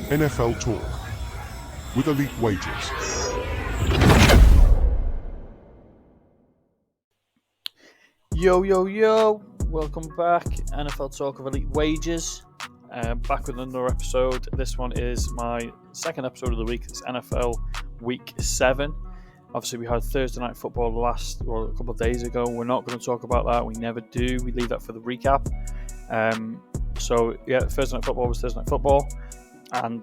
NFL Talk with Elite Wages. Yo, welcome back. NFL Talk of Elite Wages. Back with another episode. This one is my second episode of the week. It's NFL Week 7. Obviously, we had Thursday Night Football a couple of days ago. We're not going to talk about that. We never do. We leave that for the recap. Thursday Night Football was Thursday Night Football. And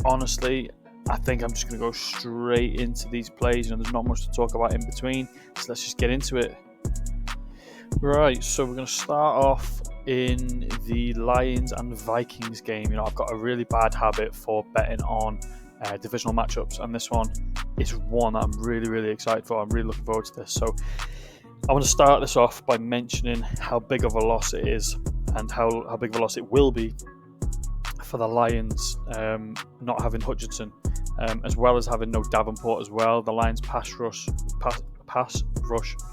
honestly, I think I'm just going to go straight into these plays. There's not much to talk about in between. So let's just get into it. Right, so we're going to start off in the Lions and Vikings game. I've got a really bad habit for betting on divisional matchups, and this one is one that I'm really, really excited for. I'm really looking forward to this. So I want to start this off by mentioning how big of a loss it is and how big of a loss it will be for the Lions not having Hutchinson, as well as having no Davenport as well. The Lions pass rush,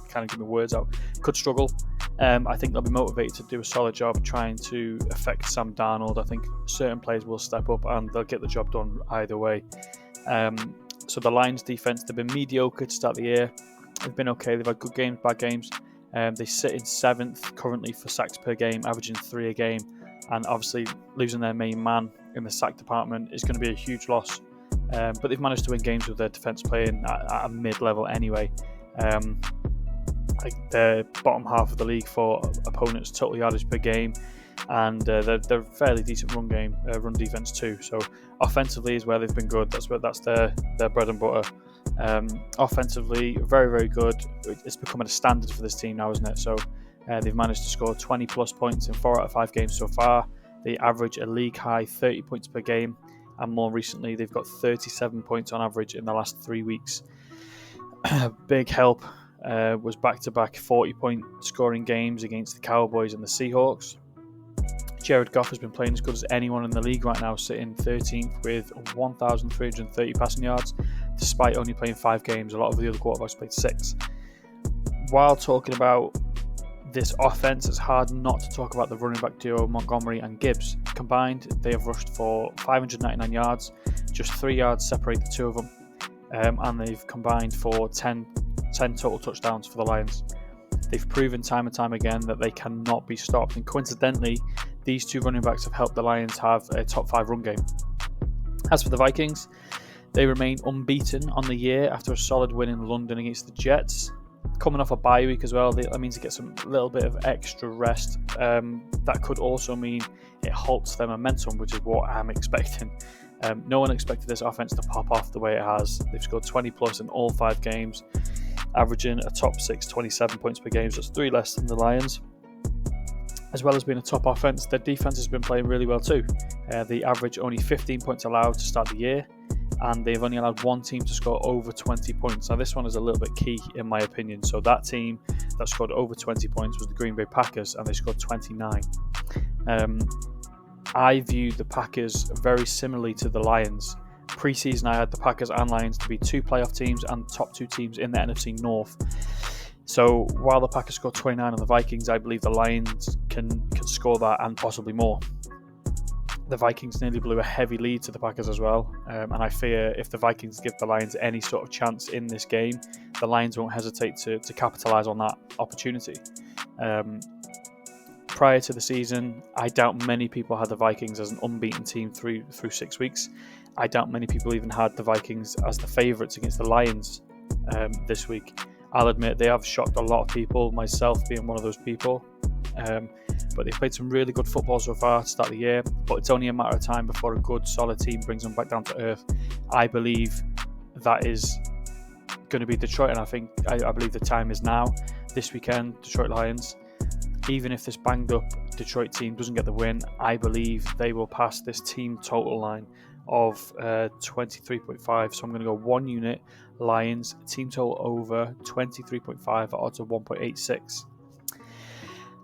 can't get my words out, could struggle. I think they'll be motivated to do a solid job trying to affect Sam Darnold. I think certain players will step up and they'll get the job done either way. So the Lions defense, they've been mediocre to start the year. They've been okay. They've had good games, bad games. They sit in 7th currently for sacks per game, averaging 3 a game. And obviously losing their main man in the sack department is going to be a huge loss. But they've managed to win games with their defense playing at a mid-level anyway. They're bottom half of the league for opponents' total yardage per game, and they're fairly decent run defense too. So offensively is where they've been good. That's their bread and butter. Offensively, very, very good. It's becoming a standard for this team now, isn't it? So they've managed to score 20 plus points in 4 out of 5 games so far. They average a league high 30 points per game, and more recently they've got 37 points on average in the last 3 weeks. Big help was back-to-back 40-point scoring games against the Cowboys and the Seahawks. Jared Goff has been playing as good as anyone in the league right now, sitting 13th with 1,330 passing yards, despite only playing 5 games. A lot of the other quarterbacks played 6. While talking about this offense, it's hard not to talk about the running back duo Montgomery and Gibbs. Combined, they have rushed for 599 yards, just 3 yards separate the two of them, and they've combined for 10 total touchdowns for the Lions. They've proven time and time again that they cannot be stopped, and coincidentally, these two running backs have helped the Lions have a top 5 run game. As for the Vikings, they remain unbeaten on the year after a solid win in London against the Jets. Coming off a bye week as well, that means they get some little bit of extra rest. That could also mean it halts their momentum, which is what I'm expecting. No one expected this offense to pop off the way it has. They've scored 20 plus in all 5 games, averaging a top 6, 27 points per game. So it's 3 less than the Lions. As well as being a top offense, their defense has been playing really well too. They average only 15 points allowed to start the year, and they've only allowed one team to score over 20 points. Now this one is a little bit key in my opinion. So that team that scored over 20 points was the Green Bay Packers, and they scored 29. I view the Packers very similarly to the Lions. Pre-season, I had the Packers and Lions to be 2 playoff teams and top 2 teams in the NFC North. So while the Packers scored 29 on the Vikings, I believe the Lions can score that and possibly more. The Vikings nearly blew a heavy lead to the Packers as well, and I fear if the Vikings give the Lions any sort of chance in this game, the Lions won't hesitate to capitalise on that opportunity. Prior to the season, I doubt many people had the Vikings as an unbeaten team through 6 weeks. I doubt many people even had the Vikings as the favourites against the Lions this week. I'll admit they have shocked a lot of people, myself being one of those people. But they've played some really good football so far to start the year, but it's only a matter of time before a good, solid team brings them back down to earth. I believe that is going to be Detroit, and I believe the time is now. This weekend, Detroit Lions. Even if this banged up Detroit team doesn't get the win, I believe they will pass this team total line of 23.5. So I'm going to go 1 unit Lions, team total over 23.5 at odds of 1.86.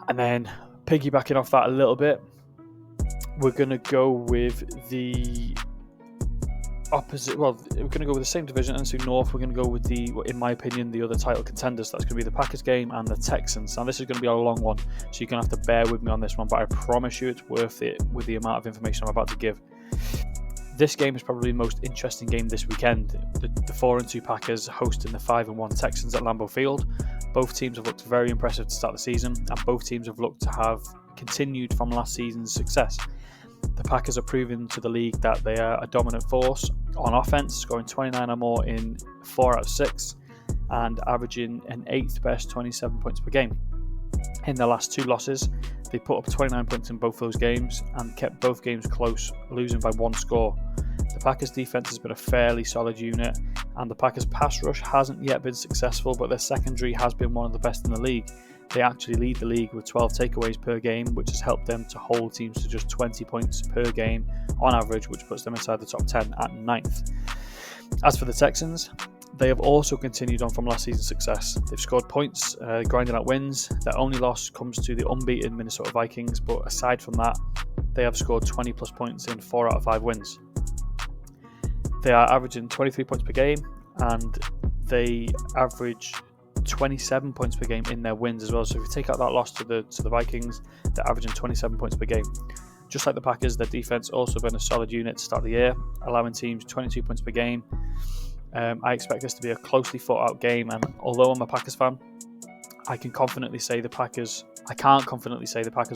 And then piggybacking off that a little bit, we're going to go with the opposite. Well, we're going to go with the same division, NFC North. We're going to go with in my opinion, the other title contenders. That's going to be the Packers game and the Texans. Now, this is going to be a long one, so you're going to have to bear with me on this one, but I promise you it's worth it with the amount of information I'm about to give. This game is probably the most interesting game this weekend. The 4-2 Packers hosting the 5-1 Texans at Lambeau Field. Both teams have looked very impressive to start the season, and both teams have looked to have continued from last season's success. The Packers are proving to the league that they are a dominant force on offense, scoring 29 or more in 4 out of 6 and averaging an 8th best 27 points per game. In their last 2 losses, they put up 29 points in both those games and kept both games close, losing by 1 score. The Packers' defense has been a fairly solid unit, and the Packers' pass rush hasn't yet been successful, but their secondary has been one of the best in the league. They actually lead the league with 12 takeaways per game, which has helped them to hold teams to just 20 points per game on average, which puts them inside the top 10 at 9th. As for the Texans, they have also continued on from last season's success. They've scored points, grinding out wins. Their only loss comes to the unbeaten Minnesota Vikings, but aside from that, they have scored 20 plus points in 4 out of 5 wins. They are averaging 23 points per game, and they average 27 points per game in their wins as well. So if you take out that loss to the Vikings, they're averaging 27 points per game. Just like the Packers, their defense also been a solid unit to start the year, allowing teams 22 points per game. I expect this to be a closely fought out game, and although I'm a Packers fan, I can't confidently say the Packers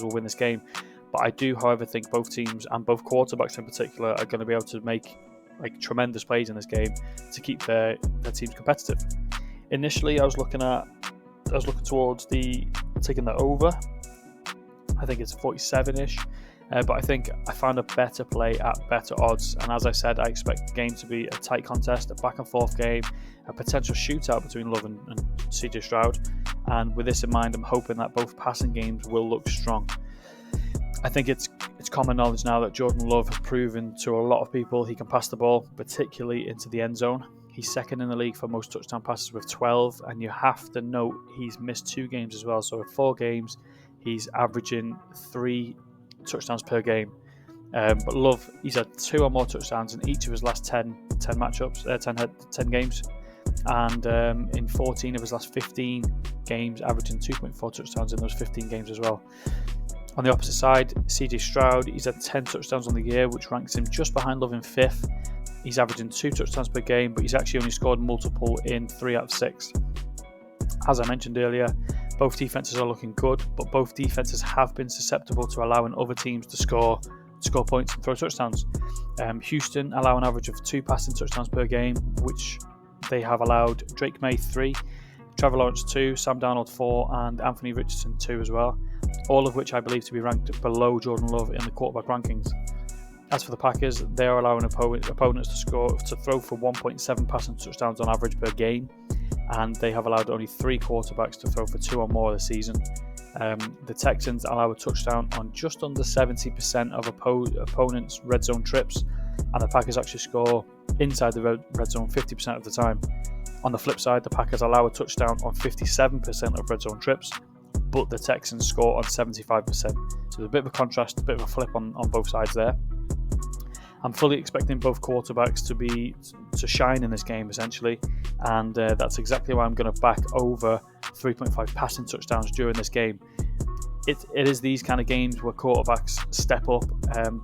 will win this game. But I do, however, think both teams and both quarterbacks in particular are going to be able to make tremendous plays in this game to keep their teams competitive. Initially, I was looking towards taking the over. I think it's 47-ish. But I think I found a better play at better odds. And as I said, I expect the game to be a tight contest, a back and forth game, a potential shootout between Love and CJ Stroud. And with this in mind, I'm hoping that both passing games will look strong. I think it's common knowledge now that Jordan Love has proven to a lot of people he can pass the ball, particularly into the end zone. He's second in the league for most touchdown passes with 12, and you have to note he's missed 2 games as well. So in 4 games, he's averaging 3 touchdowns per game. But Love, he's had 2 or more touchdowns in each of his last 10 matchups, 10 games. And in 14 of his last 15 games, averaging 2.4 touchdowns in those 15 games as well. On the opposite side, CJ Stroud, he's had 10 touchdowns on the year, which ranks him just behind Love in 5th. He's averaging 2 touchdowns per game, but he's actually only scored multiple in 3 out of 6. As I mentioned earlier, both defenses are looking good, but both defenses have been susceptible to allowing other teams to score points and throw touchdowns. Houston allow an average of 2 passing touchdowns per game, which they have allowed Drake May 3, Trevor Lawrence 2, Sam Darnold 4, and Anthony Richardson 2 as well, all of which I believe to be ranked below Jordan Love in the quarterback rankings. As for the Packers, they are allowing opponents to throw for 1.7 passing touchdowns on average per game, and they have allowed only 3 quarterbacks to throw for 2 or more this season. The Texans allow a touchdown on just under 70% of opponents' red zone trips, and the Packers actually score inside the red zone 50% of the time. On the flip side, the Packers allow a touchdown on 57% of red zone trips, but the Texans score on 75%. So there's a bit of a contrast, a bit of a flip on both sides there. I'm fully expecting both quarterbacks to shine in this game, essentially, and that's exactly why I'm going to back over 3.5 passing touchdowns during this game. It is these kind of games where quarterbacks step up,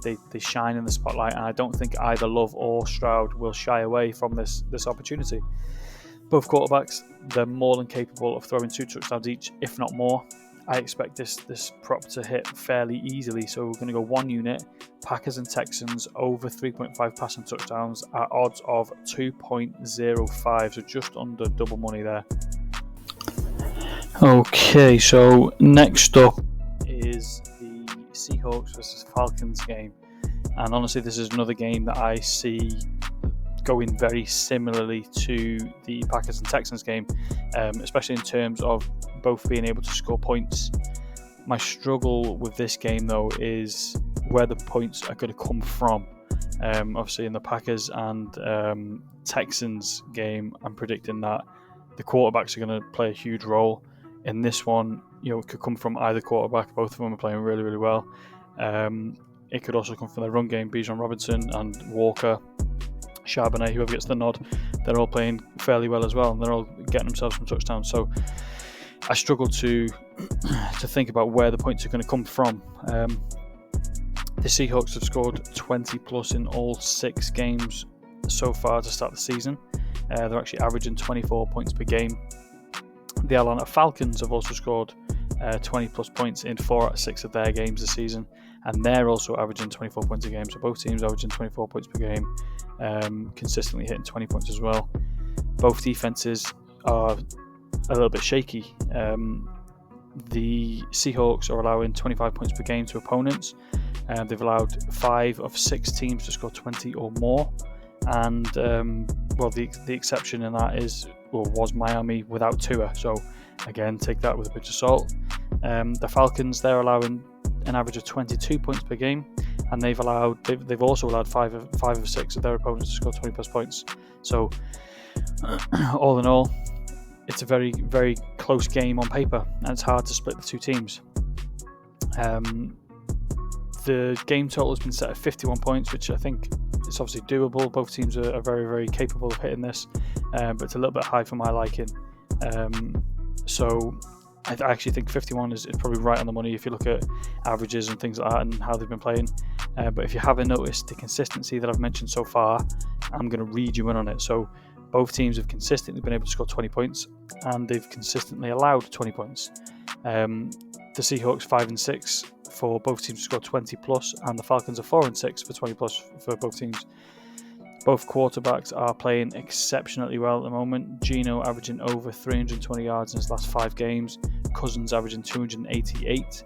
they shine in the spotlight, and I don't think either Love or Stroud will shy away from this opportunity. Both quarterbacks, they're more than capable of throwing 2 touchdowns each, if not more. I expect this prop to hit fairly easily, so we're going to go 1 unit, Packers and Texans over 3.5 passing touchdowns at odds of 2.05, so just under double money there. Okay, so next up is the Seahawks versus Falcons game, and honestly this is another game that I see going very similarly to the Packers and Texans game, especially in terms of both being able to score points. My struggle with this game though is where the points are going to come from. Obviously in the Packers and Texans game, I'm predicting that the quarterbacks are going to play a huge role. In this one, it could come from either quarterback. Both of them are playing really, really well. It could also come from the run game. Bijan Robinson and Walker, Charbonnet, whoever gets the nod, they're all playing fairly well as well, and they're all getting themselves some touchdowns. So I struggle to think about where the points are going to come from. The Seahawks have scored 20 plus in all 6 games so far to start the season. They're actually averaging 24 points per game. The Atlanta Falcons have also scored 20 plus points in 4 out of 6 of their games this season, and they're also averaging 24 points a game. So both teams averaging 24 points per game, consistently hitting 20 points as well. Both defenses are a little bit shaky. The Seahawks are allowing 25 points per game to opponents. They've allowed 5 of 6 teams to score 20 or more, and the exception in that was Miami without Tua. So again, take that with a pinch of salt. The Falcons, they're allowing an average of 22 points per game, and they've also allowed 5 of 6 of their opponents to score 20 plus points. So all in all, it's a very, very close game on paper, and it's hard to split the two teams. The game total has been set at 51 points, which I think is obviously doable. Both teams are very, very capable of hitting this, but it's a little bit high for my liking. So I actually think 51 is probably right on the money if you look at averages and things like that and how they've been playing. But if you haven't noticed the consistency that I've mentioned so far, I'm going to read you in on it. So both teams have consistently been able to score 20 points, and they've consistently allowed 20 points. The Seahawks 5 and 6 for both teams to score 20 plus, and the Falcons are 4 and 6 for 20 plus for both teams. Both quarterbacks are playing exceptionally well at the moment. Geno averaging over 320 yards in his last 5 games. Cousins averaging 288.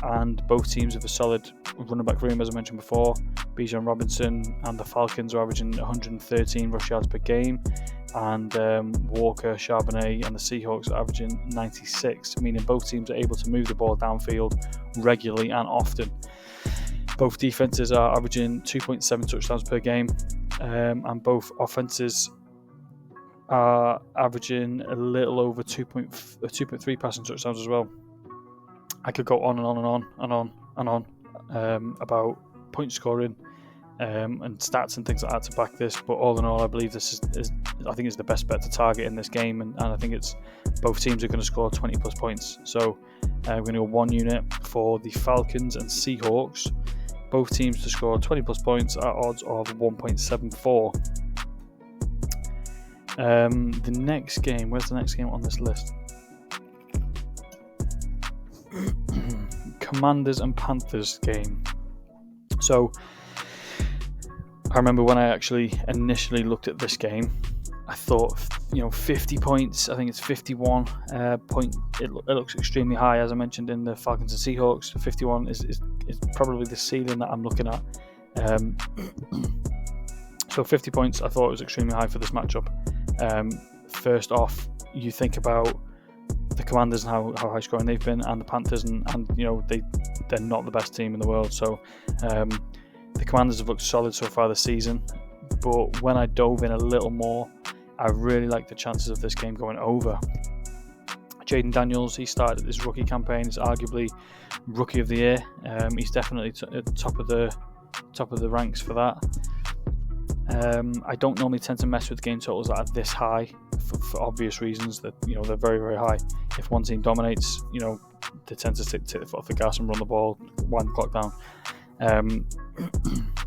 And both teams have a solid running back room, as I mentioned before. Bijan Robinson and the Falcons are averaging 113 rush yards per game. And Walker, Charbonnet and the Seahawks are averaging 96, meaning both teams are able to move the ball downfield regularly and often. Both defenses are averaging 2.7 touchdowns per game, and both offenses are averaging a little over 2.3 passing touchdowns as well. I could go on and on and on and on and on about point scoring and stats and things like that to back this, but all in all, I believe this is I think it's the best bet to target in this game, and I think it's both teams are going to score 20 plus points. So we're going to go 1 unit for the Falcons and Seahawks. Both teams to score 20 plus points at odds of 1.74. The next game, where's the next game on this list? Commanders and Panthers game. So I remember when I actually initially looked at this game, I thought, 50 points. I think it's 51 point. It looks extremely high, as I mentioned in the Falcons and Seahawks. 51 is probably the ceiling that I'm looking at. So 50 points, I thought was extremely high for this matchup. First off, you think about the Commanders and how high scoring they've been, and the Panthers, and they're not the best team in the world. So the Commanders have looked solid so far this season, but when I dove in a little more, I really like the chances of this game going over. Jaden Daniels, he started his rookie campaign. He's arguably rookie of the year. He's definitely at the top of the ranks for that. I don't normally tend to mess with game totals that are this high for obvious reasons. That they're very, very high. If one team dominates, they tend to take the foot off the gas and run the ball, wind the clock down.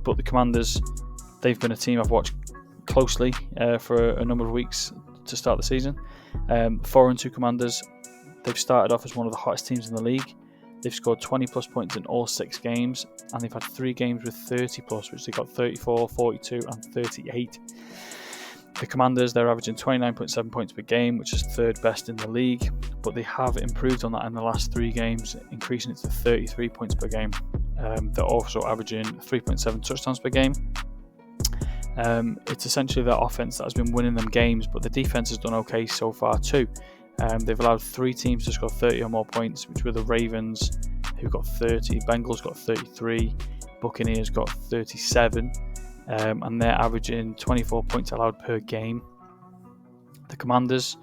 But the Commanders, they've been a team I've watched closely for a number of weeks to start the season. 4-2 Commanders, they've started off as one of the hottest teams in the league. They've scored 20 plus points in all 6 games, and they've had 3 games with 30 plus, which they got 34, 42 and 38. The Commanders, they're averaging 29.7 points per game, which is 3rd best in the league, but they have improved on that in the last 3 games, increasing it to 33 points per game. They're also averaging 3.7 touchdowns per game. It's essentially their offense that has been winning them games, but the defense has done okay so far too. They've allowed 3 teams to score 30 or more points, which were the Ravens, who got 30, Bengals got 33, Buccaneers got 37, and they're averaging 24 points allowed per game. The Commanders,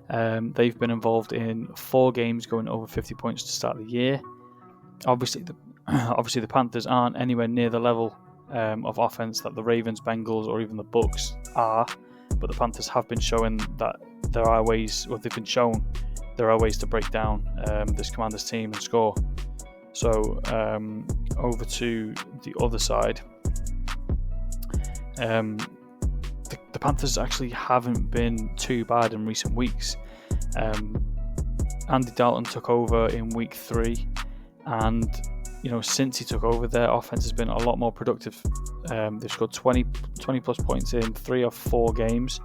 they've been involved in 4 games going over 50 points to start the year. Obviously the Panthers aren't anywhere near the level of offense that the Ravens, Bengals, or even the Bucs are, but the Panthers have been showing that there are ways to break down this Commanders team and score. So over to the other side, the Panthers actually haven't been too bad in recent weeks. Andy Dalton took over in week 3, and since he took over, their offense has been a lot more productive. They've scored 20 plus points in 3 or 4 games.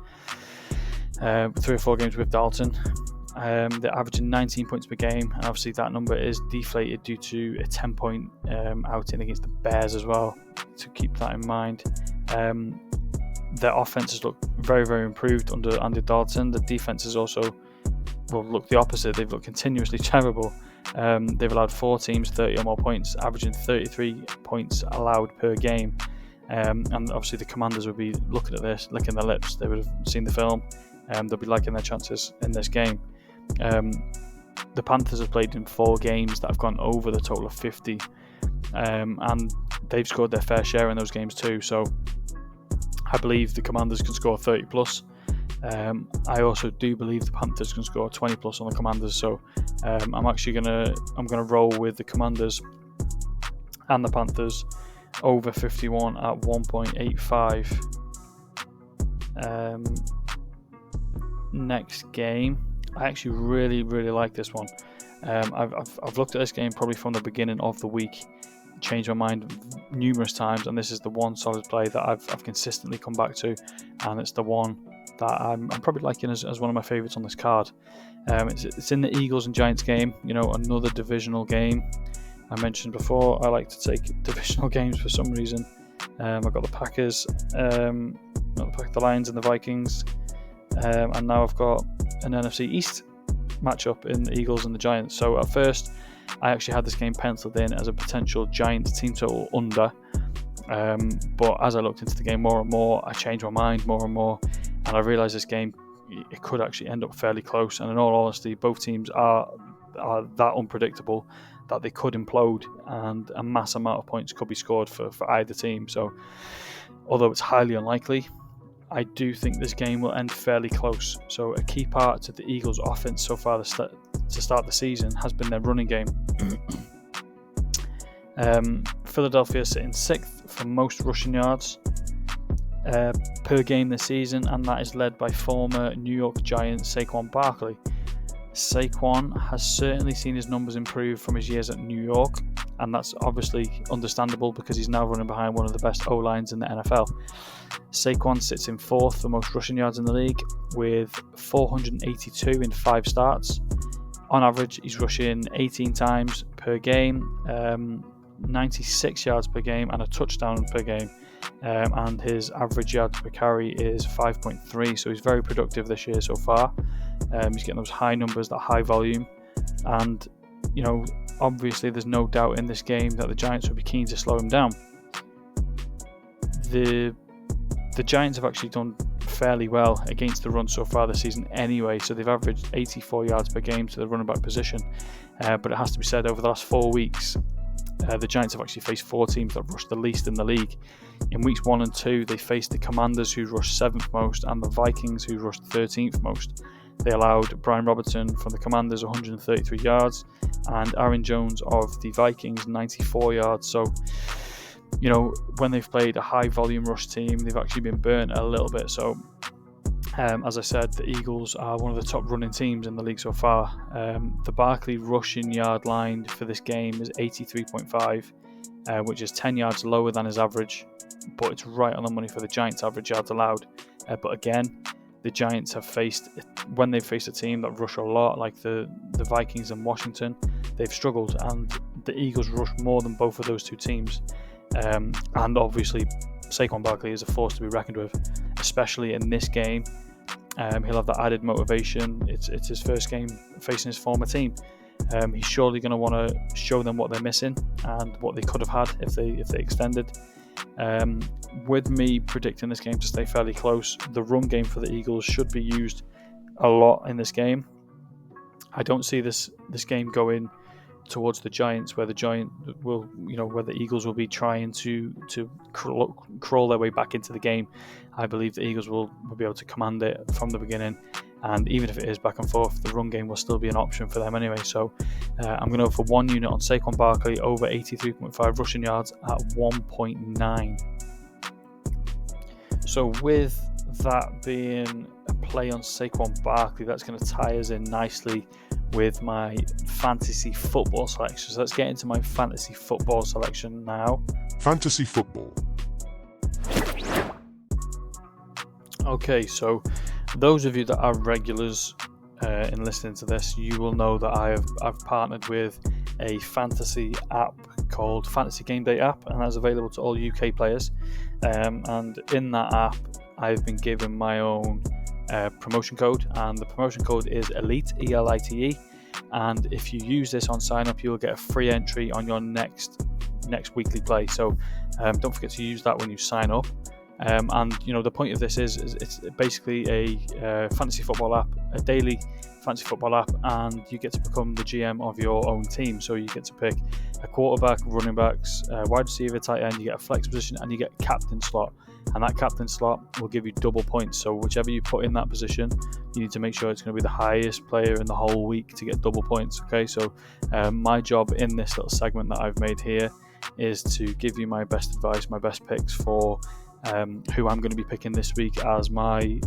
3 or 4 games with Dalton. They're averaging 19 points per game, and obviously that number is deflated due to a 10-point outing against the Bears as well, to keep that in mind. Their offense has looked very, very improved under Andy Dalton. The defense has also looked the opposite. They've looked continuously terrible. They've allowed 4 teams 30 or more points, averaging 33 points allowed per game. And obviously the Commanders would be looking at this, licking their lips. They would have seen the film. They'll be liking their chances in this game. The Panthers have played in 4 games that have gone over the total of 50, and they've scored their fair share in those games too. So I believe the Commanders can score 30 plus. I also do believe the Panthers can score 20 plus on the Commanders. So I'm gonna roll with the Commanders and the Panthers over 51 at 1.85. Next game, I actually really, really like this one. I've looked at this game probably from the beginning of the week, changed my mind numerous times, and this is the one solid play that I've consistently come back to, and it's the one that I'm probably liking as one of my favourites on this card. It's in the Eagles and Giants game, another divisional game. I mentioned before I like to take divisional games for some reason. I've got the Packers, the Lions and the Vikings, and now I've got an NFC East matchup in the Eagles and the Giants. So at first I actually had this game penciled in as a potential Giants team total under, but as I looked into the game more and more, I changed my mind more and more, and I realised this game, it could actually end up fairly close. And in all honesty, both teams are that unpredictable that they could implode, and a mass amount of points could be scored for either team. So although it's highly unlikely, I do think this game will end fairly close. So a key part to the Eagles' offense so far to start the season has been their running game. Philadelphia sitting 6th for most rushing yards per game this season, and that is led by former New York Giants Saquon Barkley. Saquon has certainly seen his numbers improve from his years at New York, and that's obviously understandable because he's now running behind one of the best O-lines in the NFL. Saquon sits in 4th for most rushing yards in the league with 482 in 5 starts. On average, he's rushing 18 times per game, 96 yards per game and a touchdown per game. And his average yards per carry is 5.3, so he's very productive this year so far. He's getting those high numbers, that high volume, and obviously there's no doubt in this game that the Giants would be keen to slow him down. The Giants have actually done fairly well against the run so far this season anyway, so they've averaged 84 yards per game to the running back position, but it has to be said, over the last 4 weeks the Giants have actually faced 4 teams that rushed the least in the league. In weeks 1 and 2 they faced the Commanders, who rushed 7th most, and the Vikings, who rushed 13th most. They allowed Brian Robertson from the Commanders 133 yards and Aaron Jones of the Vikings 94 yards. So when they've played a high volume rush team, they've actually been burnt a little bit. So as I said, the Eagles are one of the top running teams in the league so far. The Barkley rushing yard line for this game is 83.5, which is 10 yards lower than his average, but it's right on the money for the Giants' average yards allowed. But again, the Giants have faced, when they've faced a team that rush a lot, like the Vikings and Washington, they've struggled, and the Eagles rush more than both of those two teams. And obviously Saquon Barkley is a force to be reckoned with, especially in this game. He'll have that added motivation. It's his first game facing his former team. He's surely going to want to show them what they're missing and what they could have had if they extended. With me predicting this game to stay fairly close, the run game for the Eagles should be used a lot in this game. I don't see this game going towards the Giants, where the Eagles will be trying to crawl their way back into the game. I believe the Eagles will be able to command it from the beginning. and even if it is back and forth, the run game will still be an option for them anyway. So I'm going to go for 1 unit on Saquon Barkley over 83.5 rushing yards at 1.9. So with that being a play on Saquon Barkley, that's going to tie us in nicely with my fantasy football selection. So let's get into my fantasy football selection now. Fantasy football. Okay, so those of you that are regulars in listening to this, you will know that I've partnered with a fantasy app called Fantasy Game Day app, and that's available to all UK players. And in that app, I've been given my own promotion code, and the promotion code is ELITE, ELITE. And if you use this on sign up, you'll get a free entry on your next weekly play. So don't forget to use that when you sign up. And the point of this is it's basically a fantasy football app, a daily fantasy football app, and you get to become the GM of your own team. So you get to pick a quarterback, running backs, wide receiver, tight end. You get a flex position, and you get a captain slot. And that captain slot will give you double points. So whichever you put in that position, you need to make sure it's going to be the highest player in the whole week to get double points. Okay, so my job in this little segment that I've made here is to give you my best advice, my best picks for who I'm going to be picking this week as my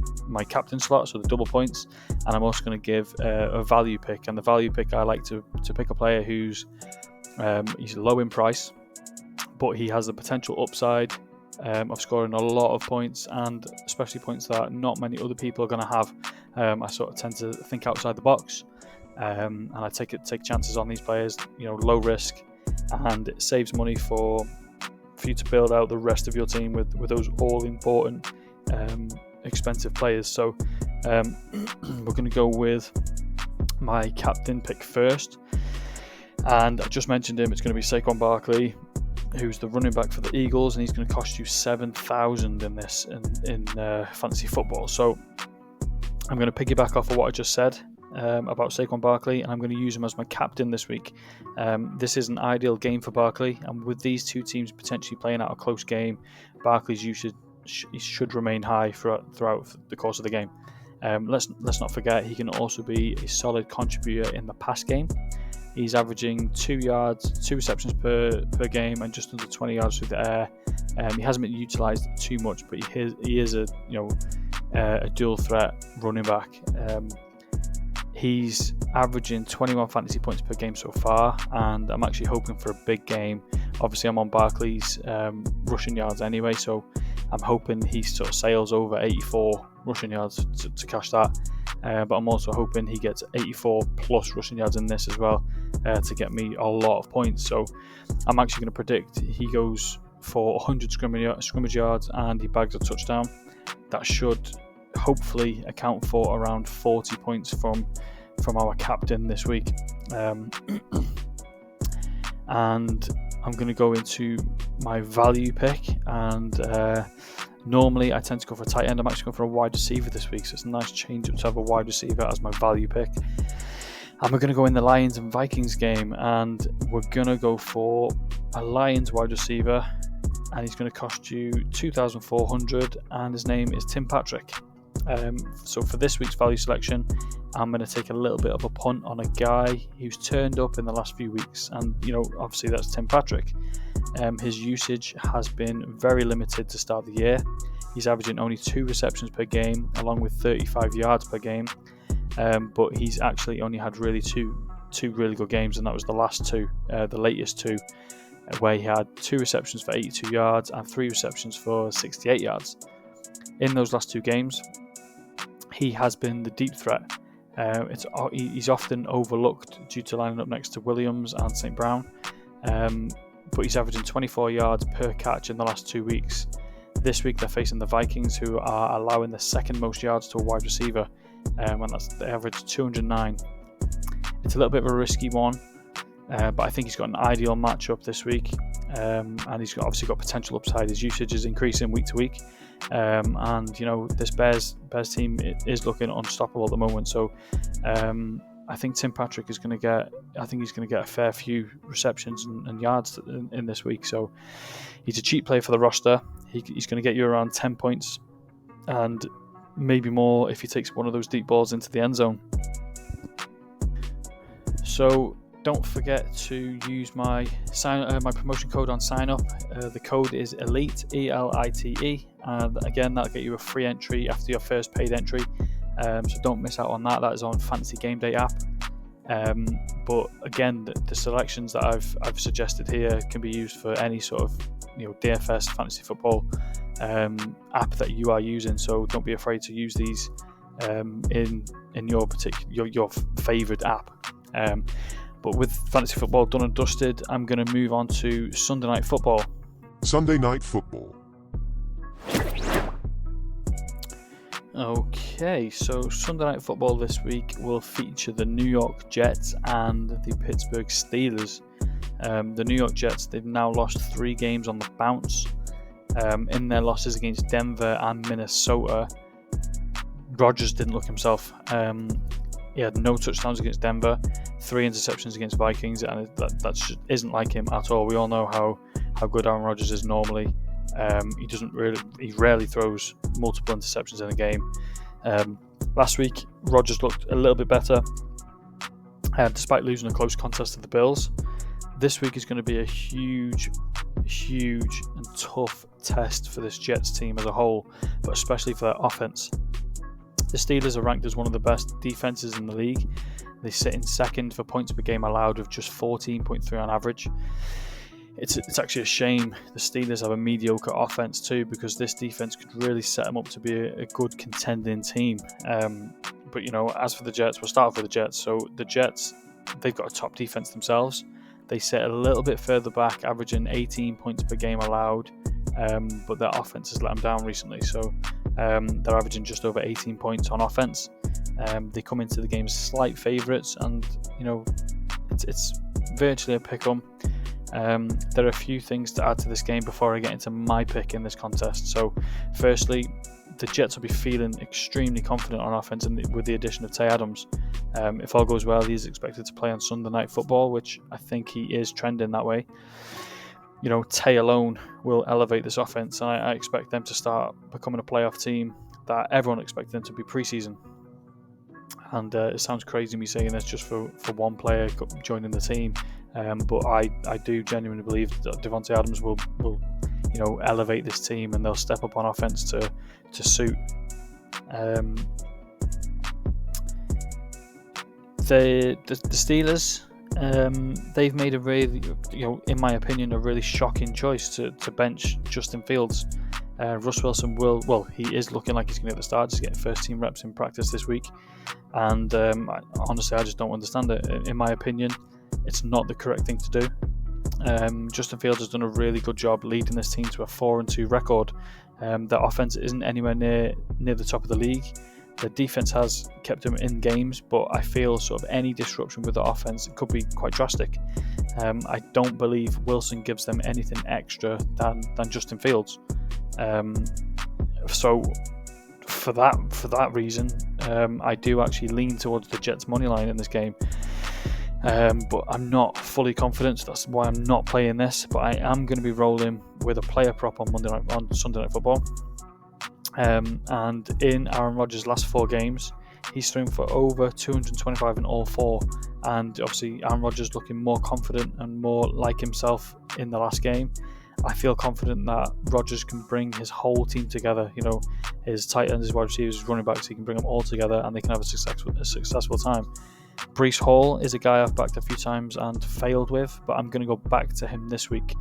captain slot, so the double points. And I'm also going to give a value pick, and the value pick, I like to pick a player who's he's low in price, but he has the potential upside of scoring a lot of points, and especially points that not many other people are going to have. I sort of tend to think outside the box, and I take chances on these players, low risk, and it saves money for you to build out the rest of your team with those all important expensive players. So we're going to go with my captain pick first, and I just mentioned him. It's going to be Saquon Barkley, who's the running back for the Eagles, and he's going to cost you 7,000 in this in fantasy football. So I'm going to piggyback off of what I just said about Saquon Barkley, and I'm going to use him as my captain this week. This is an ideal game for Barkley, and with these two teams potentially playing out a close game, Barkley's usage should remain high throughout the course of the game. Let's not forget, he can also be a solid contributor in the pass game. He's averaging 2 receptions per game, and just under 20 yards through the air. He hasn't been utilised too much, but he is a dual threat running back. He's averaging 21 fantasy points per game so far, and I'm actually hoping for a big game. Obviously, I'm on Barkley's rushing yards anyway, so I'm hoping he sort of sails over 84 rushing yards to cash that. But I'm also hoping he gets 84 plus rushing yards in this as well to get me a lot of points. So I'm actually going to predict he goes for 100 scrimmage yards and he bags a touchdown. That should hopefully account for around 40 points from our captain this week. And I'm going to go into my value pick, and normally I tend to go for a tight end. I'm actually going for a wide receiver this week, so it's a nice change up to have a wide receiver as my value pick. And we're going to go in the Lions and Vikings game, and we're going to go for a Lions wide receiver, and he's going to cost you 2,400, and his name is Tim Patrick. So for this week's value selection, I'm going to take a little bit of a punt on a guy who's turned up in the last few weeks, and obviously that's Tim Patrick. His usage has been very limited to start the year. He's averaging only 2 receptions per game, along with 35 yards per game. But he's actually only had really two really good games, and that was the last two, the latest two, where he had 2 receptions for 82 yards and 3 receptions for 68 yards. In those last 2 games, he has been the deep threat. He's often overlooked due to lining up next to Williams and St. Brown, but he's averaging 24 yards per catch in the last 2 weeks. This week they're facing the Vikings, who are allowing the second most yards to a wide receiver, and they average 209. It's a little bit of a risky one, but I think he's got an ideal matchup this week, and he's obviously got potential upside. His usage is increasing week to week, and this Bears team is looking unstoppable at the moment. So I think Tim Patrick is going to get. I think he's going to get a fair few receptions and yards in this week. So he's a cheap play for the roster. He's going to get you around 10 points, and maybe more if he takes one of those deep balls into the end zone. So don't forget to use my promotion code on sign up. The code is ELITE, ELITE, and again that'll get you a free entry after your first paid entry. So don't miss out on that. That is on Fantasy Game Day app. But again, the selections that I've suggested here can be used for any sort of DFS fantasy football app that you are using. So don't be afraid to use these in your particular your favoured app. But with fantasy football done and dusted, I'm going to move on to Sunday Night Football. Sunday Night Football. Okay, so Sunday Night Football this week will feature the New York Jets and the Pittsburgh Steelers. The New York Jets, they've now lost 3 games on the bounce. In their losses against Denver and Minnesota, Rodgers didn't look himself. He had no touchdowns against Denver, 3 interceptions against Vikings, and that just isn't like him at all. We all know how good Aaron Rodgers is normally. He rarely throws multiple interceptions in a game. Last week, Rodgers looked a little bit better, despite losing a close contest to the Bills. This week is going to be a huge and tough test for this Jets team as a whole, but especially for their offense. The Steelers are ranked as one of the best defenses in the league. They sit in second for points per game allowed with just 14.3 on average. It's actually a shame the Steelers have a mediocre offense too, because this defense could really set them up to be a good contending team. But as for the Jets, we'll start off with the Jets. So the Jets, they've got a top defense themselves. They sit a little bit further back, averaging 18 points per game allowed, but their offense has let them down recently. So they're averaging just over 18 points on offense. They come into the game as slight favourites, and it's virtually a pick-em. There are a few things to add to this game before I get into my pick in this contest. So firstly, the Jets will be feeling extremely confident on offense with the addition of Tay Adams. If all goes well, he's expected to play on Sunday Night Football, which I think he is trending that way. Tay alone will elevate this offense, and I expect them to start becoming a playoff team that everyone expected them to be preseason. And it sounds crazy me saying this just for one player joining the team, but I do genuinely believe that Devontae Adams will elevate this team, and they'll step up on offense to suit. The Steelers, they've made a really, in my opinion, a really shocking choice to bench Justin Fields. Russ Wilson he is looking like he's going to get the start, just get first team reps in practice this week, and honestly I just don't understand it. In my opinion, it's not the correct thing to do. Justin Fields has done a really good job leading this team to a 4-2 record. Their offense isn't anywhere near the top of the league. The defense has kept them in games, but I feel sort of any disruption with the offense could be quite drastic. I don't believe Wilson gives them anything extra than Justin Fields. So for that reason, I do actually lean towards the Jets money line in this game. But I'm not fully confident, so that's why I'm not playing this. But I am going to be rolling with a player prop on Sunday Night Football. And in Aaron Rodgers' last 4 games, he's thrown for over 225 in all 4. And obviously, Aaron Rodgers looking more confident and more like himself in the last game. I feel confident that Rodgers can bring his whole team together. His tight ends, his wide receivers, his running backs, he can bring them all together, and they can have a successful time. Breece Hall is a guy I've backed a few times and failed with, but I'm going to go back to him this week.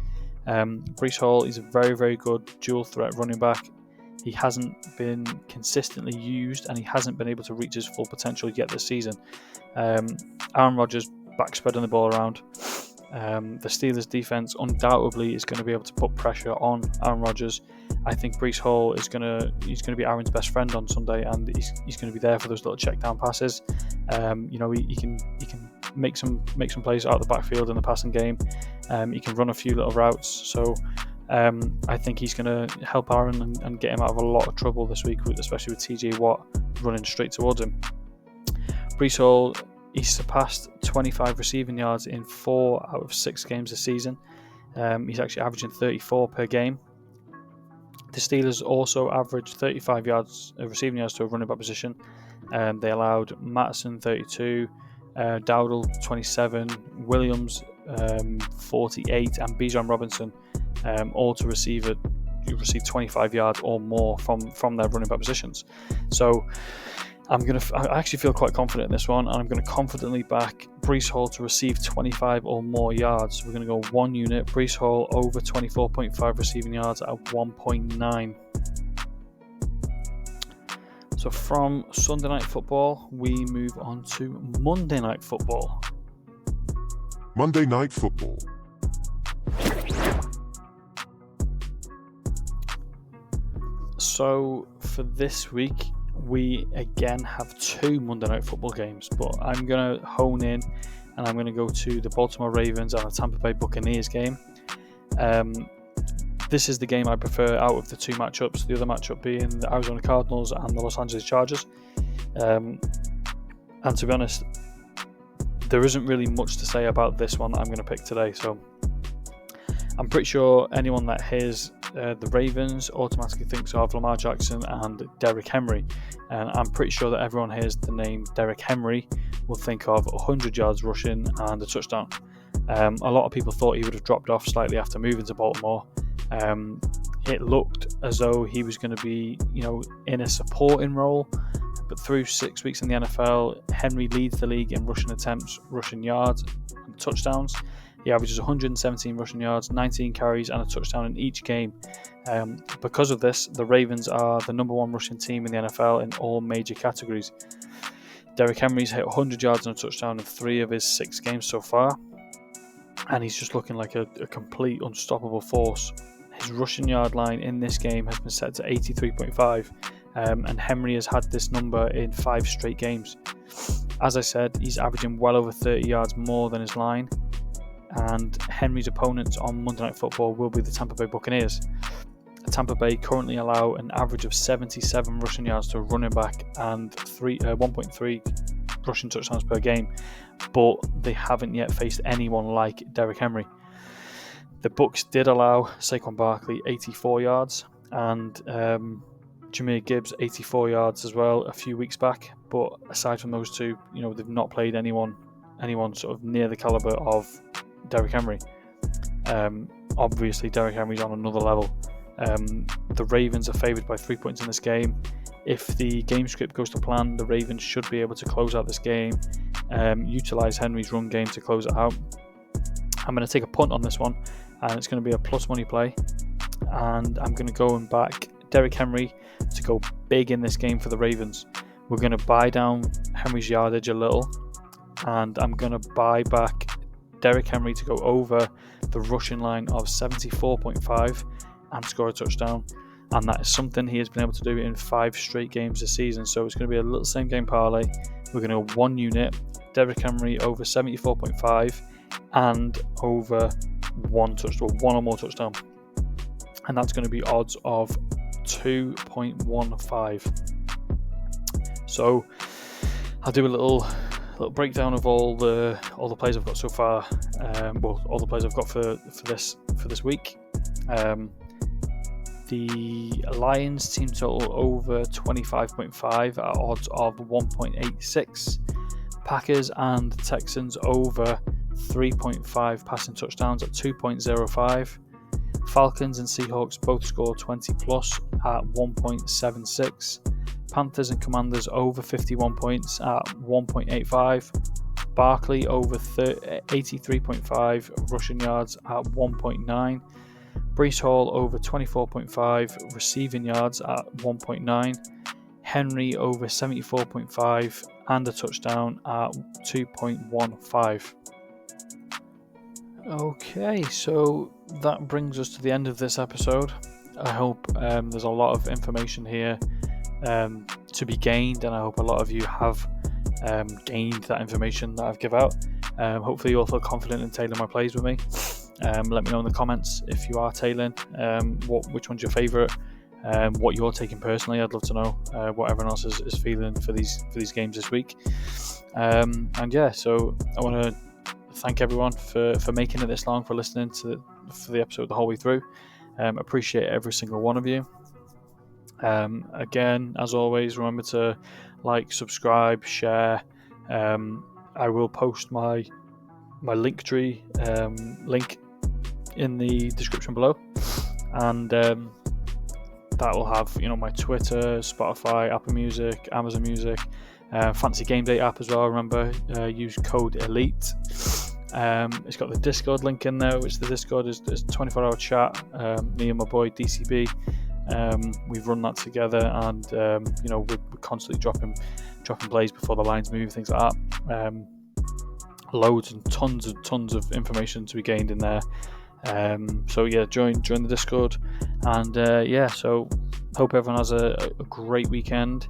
Breece Hall is a very, very good dual threat running back. He hasn't been consistently used, and he hasn't been able to reach his full potential yet this season. Aaron Rodgers back spreading the ball around. The Steelers defense undoubtedly is going to be able to put pressure on Aaron Rodgers. I think Breece Hall he's going to be Aaron's best friend on Sunday, and he's going to be there for those little check down passes. He can make some plays out of the backfield in the passing game. He can run a few little routes. So I think he's going to help Aaron and get him out of a lot of trouble this week, especially with TJ Watt running straight towards him. Breece Hall, he's surpassed 25 receiving yards in 4 out of 6 games this season. He's actually averaging 34 per game. The Steelers also averaged 35 yards receiving yards to a running back position. They allowed Mattison 32, Dowdle 27, Williams 48, and Bijan Robinson all to receive 25 yards or more from their running back positions. So I actually feel quite confident in this one, and I'm going to confidently back Breece Hall to receive 25 or more yards. We're going to go one unit, Breece Hall over 24.5 receiving yards at 1.9. So from Sunday Night Football, we move on to Monday Night Football. Monday Night Football. So for this week, we again have two Monday Night Football games, but I'm going to hone in and I'm going to go to the Baltimore Ravens and the Tampa Bay Buccaneers game. This is the game I prefer out of the two matchups, the other matchup being the Arizona Cardinals and the Los Angeles Chargers. And to be honest, there isn't really much to say about this one that I'm going to pick today. So I'm pretty sure anyone that hears the Ravens automatically thinks of Lamar Jackson and Derrick Henry. And I'm pretty sure that everyone hears the name Derrick Henry will think of 100 yards rushing and a touchdown. A lot of people thought he would have dropped off slightly after moving to Baltimore. It looked as though he was going to be, in a supporting role. But through 6 weeks in the NFL, Henry leads the league in rushing attempts, rushing yards, and touchdowns. He averages 117 rushing yards, 19 carries, and a touchdown in each game. Because of this, the Ravens are the number one rushing team in the NFL in all major categories. Derrick Henry's hit 100 yards and a touchdown in 3 of his 6 games so far, and he's just looking like a complete unstoppable force. His rushing yard line in this game has been set to 83.5, and Henry has had this number in 5 straight games. As I said, he's averaging well over 30 yards more than his line, and Henry's opponents on Monday Night Football will be the Tampa Bay Buccaneers. Tampa Bay currently allow an average of 77 rushing yards to a running back and 1.3 rushing touchdowns per game, but they haven't yet faced anyone like Derrick Henry. The Bucs did allow Saquon Barkley 84 yards and Jahmyr Gibbs 84 yards as well a few weeks back, but aside from those two, they've not played anyone sort of near the caliber of Derrick Henry. Obviously, Derrick Henry's on another level. The Ravens are favoured by 3 points in this game. If the game script goes to plan, the Ravens should be able to close out this game, utilise Henry's run game to close it out. I'm going to take a punt on this one, and it's going to be a plus money play, and I'm going to go and back Derrick Henry to go big in this game for the Ravens. We're going to buy down Henry's yardage a little, and I'm going to buy back Derrick Henry to go over the rushing line of 74.5 and score a touchdown, and that is something he has been able to do in 5 straight games this season. So it's going to be a little same game parlay. We're going to go one unit, Derrick Henry over 74.5 and over one or more touchdown, and that's going to be odds of 2.15. So I'll do a little breakdown of all the plays I've got so far. All the plays I've got for this week. The Lions team total over 25.5 at odds of 1.86. Packers and Texans over 3.5 passing touchdowns at 2.05. Falcons and Seahawks both score 20 plus at 1.76. Panthers and Commanders over 51 points at 1.85. Barkley over 83.5 rushing yards at 1.9. Breece Hall over 24.5 receiving yards at 1.9. Henry over 74.5 and a touchdown at 2.15. Okay, so that brings us to the end of this episode. I hope there's a lot of information here to be gained, and I hope a lot of you have gained that information that I've given out. Hopefully you all feel confident in tailing my plays with me. Let me know in the comments if you are tailing, which one's your favourite, what you're taking personally. I'd love to know what everyone else is feeling for these games this week. So I want to thank everyone for making it this long, for listening for the episode the whole way through. Appreciate every single one of you. Again, as always, remember to like, subscribe, share. I will post my Linktree link in the description below, and that will have my Twitter, Spotify, Apple Music, Amazon Music, Fantasy Game Day app as well. Remember, use code ELITE. It's got the Discord link in there, which the Discord is 24-hour chat. Me and my boy DCB, we've run that together, and we're constantly dropping plays before the lines move, things like that. Loads and tons of information to be gained in there. So yeah, join the Discord, and so hope everyone has a great weekend.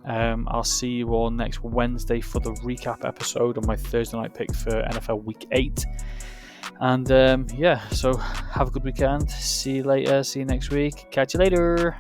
I'll see you all next Wednesday for the recap episode on my Thursday night pick for NFL Week 8. And so have a good weekend. See you later. See you next week. Catch you later.